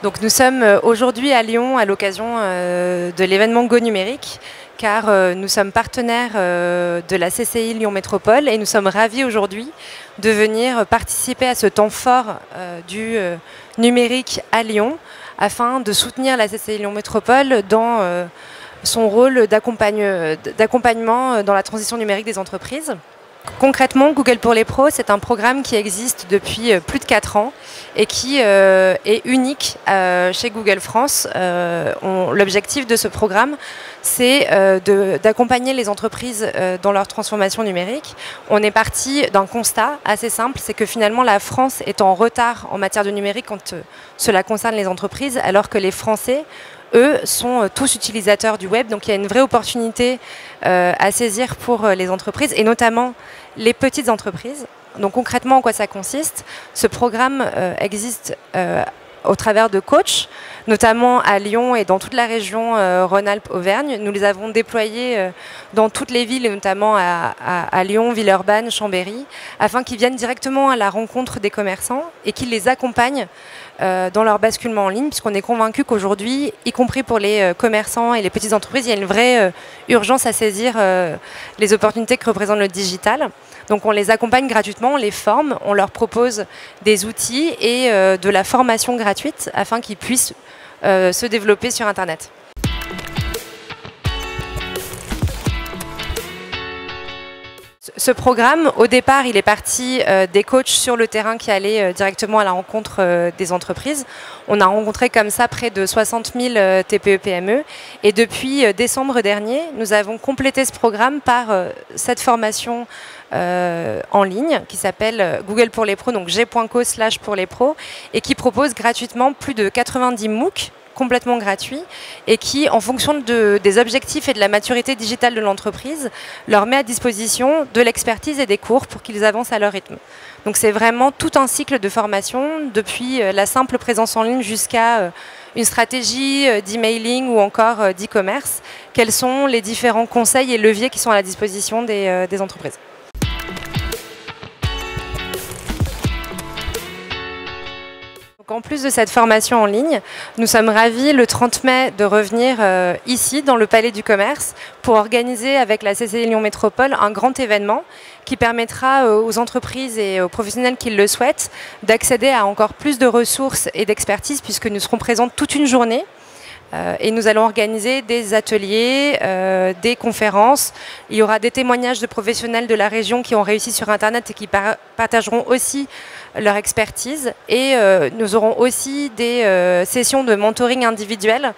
Donc nous sommes aujourd'hui à Lyon à l'occasion de l'événement Go Numérique, car nous sommes partenaires de la CCI Lyon Métropole et nous sommes ravis aujourd'hui de venir participer à ce temps fort du numérique à Lyon afin de soutenir la CCI Lyon Métropole dans son rôle d'accompagnement dans la transition numérique des entreprises. Concrètement, Google pour les pros, c'est un programme qui existe depuis plus de 4 ans et qui est unique chez Google France. L'objectif de ce programme, c'est d'accompagner les entreprises dans leur transformation numérique. On est parti d'un constat assez simple, c'est que finalement la France est en retard en matière de numérique quand cela concerne les entreprises, alors que les Français, eux, sont tous utilisateurs du web. Donc il y a une vraie opportunité à saisir pour les entreprises et notamment les petites entreprises. Donc concrètement, en quoi ça consiste? Ce programme existe au travers de coachs, notamment à Lyon et dans toute la région Rhône-Alpes-Auvergne. Nous les avons déployés dans toutes les villes, et notamment à Lyon, Villeurbanne, Chambéry, afin qu'ils viennent directement à la rencontre des commerçants et qu'ils les accompagnent dans leur basculement en ligne, puisqu'on est convaincu qu'aujourd'hui, y compris pour les commerçants et les petites entreprises, il y a une vraie urgence à saisir les opportunités que représente le digital. Donc on les accompagne gratuitement, on les forme, on leur propose des outils et de la formation gratuite afin qu'ils puissent se développer sur Internet. Ce programme, au départ, il est parti des coachs sur le terrain qui allaient directement à la rencontre des entreprises. On a rencontré comme ça près de 60 000 TPE-PME. Et depuis décembre dernier, nous avons complété ce programme par cette formation en ligne qui s'appelle Google pour les pros, donc g.co/pour-les-pros, et qui propose gratuitement plus de 90 MOOC complètement gratuit et qui, en fonction des objectifs et de la maturité digitale de l'entreprise, leur met à disposition de l'expertise et des cours pour qu'ils avancent à leur rythme. Donc c'est vraiment tout un cycle de formation, depuis la simple présence en ligne jusqu'à une stratégie d'emailing ou encore d'e-commerce. Quels sont les différents conseils et leviers qui sont à la disposition des entreprises? En plus de cette formation en ligne, nous sommes ravis le 30 mai de revenir ici dans le Palais du Commerce pour organiser avec la CCI Lyon Métropole un grand événement qui permettra aux entreprises et aux professionnels qui le souhaitent d'accéder à encore plus de ressources et d'expertise, puisque nous serons présents toute une journée. Et nous allons organiser des ateliers, des conférences. Il y aura des témoignages de professionnels de la région qui ont réussi sur Internet et qui partageront aussi leur expertise. Et nous aurons aussi des sessions de mentoring individuel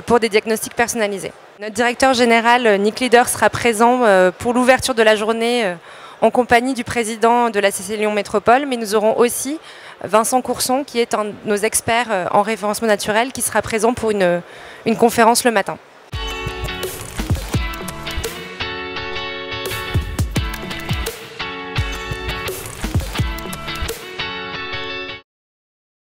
pour des diagnostics personnalisés. Notre directeur général, Nick Leader, sera présent pour l'ouverture de la journée en compagnie du président de la CCI Lyon Métropole, mais nous aurons aussi Vincent Courson, qui est un de nos experts en référencement naturel, qui sera présent pour une conférence le matin.